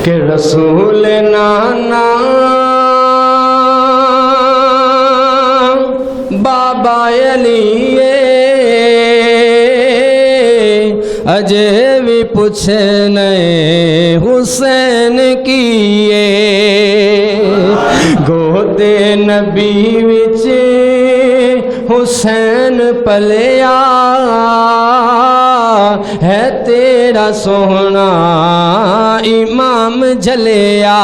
کہ رسول نانا بابا علی اجے بھی پوچھنے حسین کیے گودے نبی وچ حسین پلیا ہے تیرا سونا امام جلیا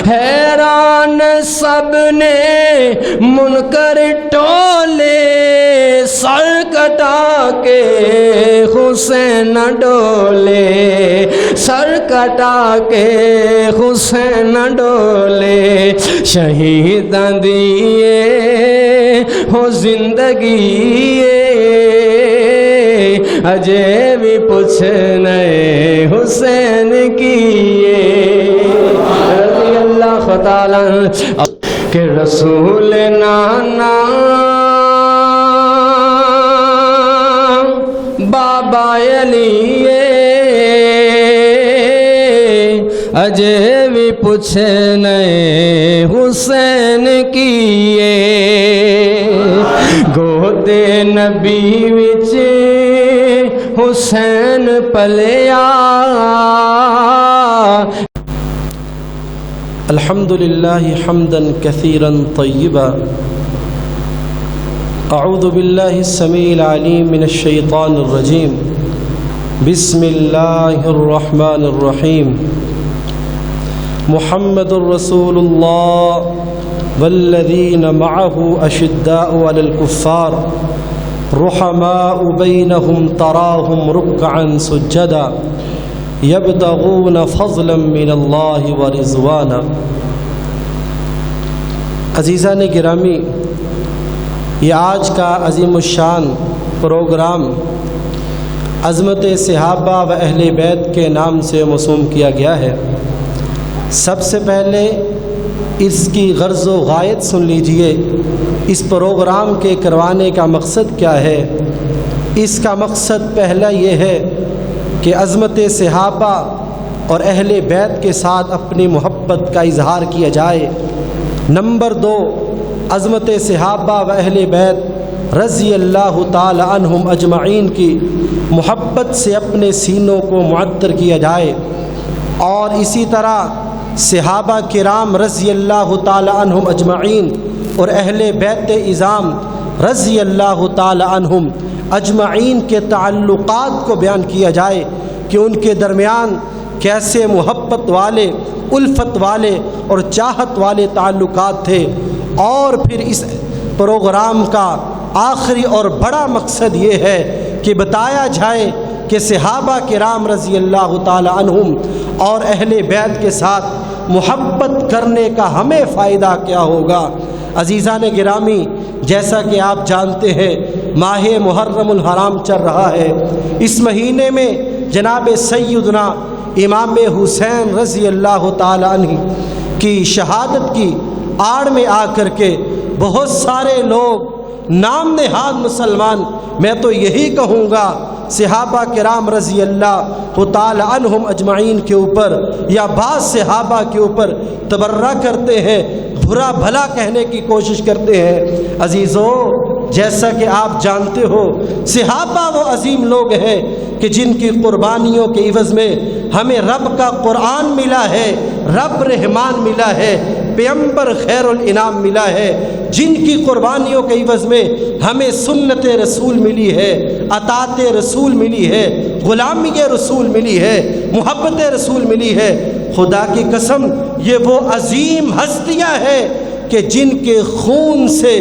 حیران سب نے منکر ٹولے سر کٹا کے حسین ڈولے سر کٹا کے حسین ڈولے شہیداں دیے ہو زندگی اجے بھی پوچھنے حسین کیے رضی اللہ تعالی کہ رسول نانا بابا علی اجے بھی پوچھنے حسین کیے گودے نبی وچ حسین پلیا الحمدللہ حمدا کثیرا طیبا اعوذ باللہ السمیع العلیم من الشیطان الرجیم بسم اللہ الرحمن الرحیم محمد رسول اللہ والذین معه اشداء علی الکفار رحماء بینہم تراہم رکعا سجدا یبتغون فضلا من اللہ ورضوانا۔ عزیزان گرامی، یہ آج کا عظیم الشان پروگرام عظمت صحابہ و اہل بیت کے نام سے موسوم کیا گیا ہے۔ سب سے پہلے اس کی غرض و غایت سن لیجئے۔ اس پروگرام کے کروانے کا مقصد کیا ہے؟ اس کا مقصد پہلا یہ ہے کہ عظمت صحابہ اور اہل بیت کے ساتھ اپنی محبت کا اظہار کیا جائے۔ نمبر 2، عظمت صحابہ و اہل بیت رضی اللہ تعالی عنہم اجمعین کی محبت سے اپنے سینوں کو معطر کیا جائے، اور اسی طرح صحابہ کرام رضی اللہ تعالی عنہم اجمعین اور اہل بیت اعظام رضی اللہ تعالی عنہم اجمعین کے تعلقات کو بیان کیا جائے کہ ان کے درمیان کیسے محبت والے، الفت والے اور چاہت والے تعلقات تھے۔ اور پھر اس پروگرام کا آخری اور بڑا مقصد یہ ہے کہ بتایا جائے کہ صحابہ کرام رضی اللہ تعالی عنہم اور اہل بیت کے ساتھ محبت کرنے کا ہمیں فائدہ کیا ہوگا۔ عزیزان گرامی، جیسا کہ آپ جانتے ہیں ماہ محرم الحرام چل رہا ہے۔ اس مہینے میں جناب سیدنا امام حسین رضی اللہ تعالی عنہ کی شہادت کی آڑ میں آ کر کے بہت سارے لوگ نام نہاد مسلمان، میں تو یہی کہوں گا صحابہ کرام رضی اللہ تعالی عنہم اجمعین کے اوپر یا بعض صحابہ کے اوپر تبرہ کرتے ہیں، برا بھلا کہنے کی کوشش کرتے ہیں۔ عزیزو، جیسا کہ آپ جانتے ہو صحابہ وہ عظیم لوگ ہیں کہ جن کی قربانیوں کے عوض میں ہمیں رب کا قرآن ملا ہے، رب رحمان ملا ہے، پیغمبر خیر الانام ملا ہے، جن کی قربانیوں کے عوض میں ہمیں سنت رسول ملی ہے، اطاعت رسول ملی ہے، غلامی رسول ملی ہے، محبت رسول ملی ہے۔ خدا کی قسم یہ وہ عظیم ہستیاں ہیں کہ جن کے خون سے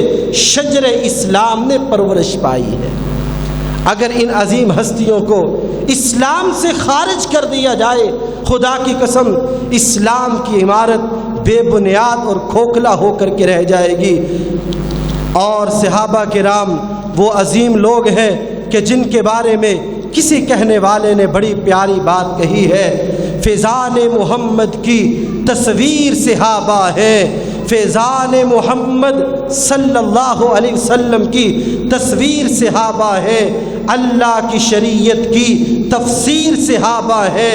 شجر اسلام نے پرورش پائی ہے۔ اگر ان عظیم ہستیوں کو اسلام سے خارج کر دیا جائے، خدا کی قسم اسلام کی عمارت بے بنیاد اور کھوکھلا ہو کر کے رہ جائے گی۔ اور صحابہ کرام وہ عظیم لوگ ہیں کہ جن کے بارے میں کسی کہنے والے نے بڑی پیاری بات کہی ہے، فیضان محمد کی تصویر صحابہ ہے، فیضان محمد صلی اللہ علیہ وسلم کی تصویر صحابہ ہے، اللہ کی شریعت کی تفسیر صحابہ ہے،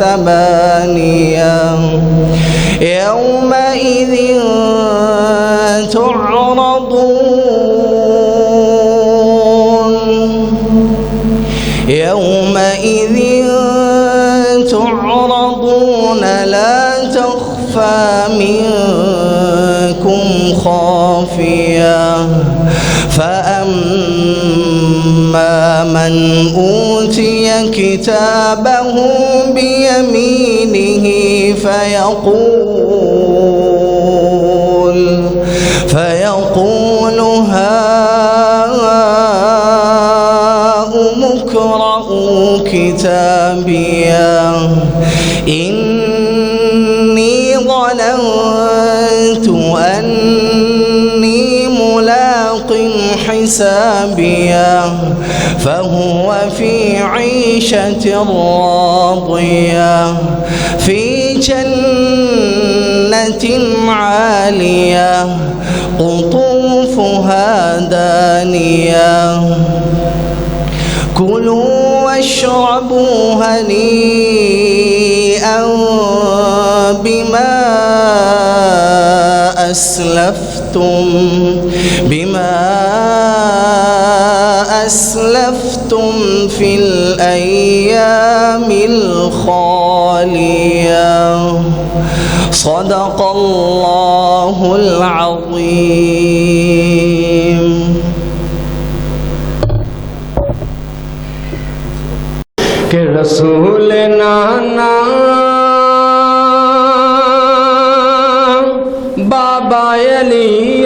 ثمانية يومئذ تعرضون لا تخفى منكم خافية فأما من أوتي كتابه بيمينه فيقول هاؤم اقرءوا كتابيه إني ظننت أني ملاق حسابيه فهو في عيشة راضية في جنة عالية قطوفها دانية كلوا واشربوا هنيئا بما أسلفتم في الأيام الخالية صدق الله العظيم کہ رسول نانا بابا علی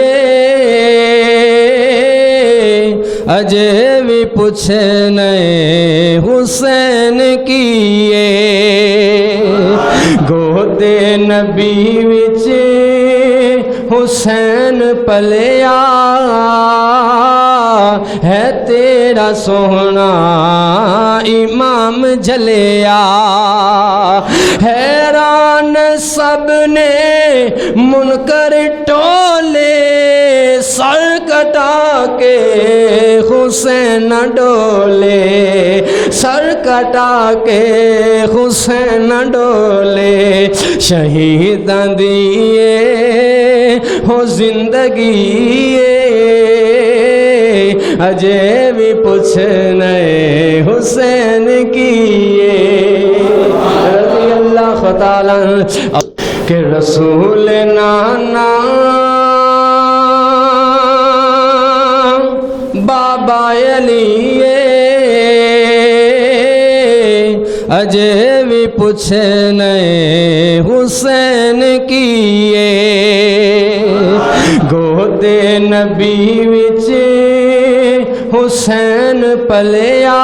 اجے بھی پوچھنے حسین کیے گودے نبی وچ حسین پلیا ہے تیرا سونا امام جلیا حیران سب نے منکر ٹولے سر کٹا کے حسین ڈولے سر کٹا کے حسین ڈولے شہیداں دیے ہو زندگی اجے بھی پوچھنے حسین کیے رضی اللہ تعالی کہ رسول نانا بابا علی اجے بھی پوچھنے حسین کیے گودے نبی وچ حسین پلیا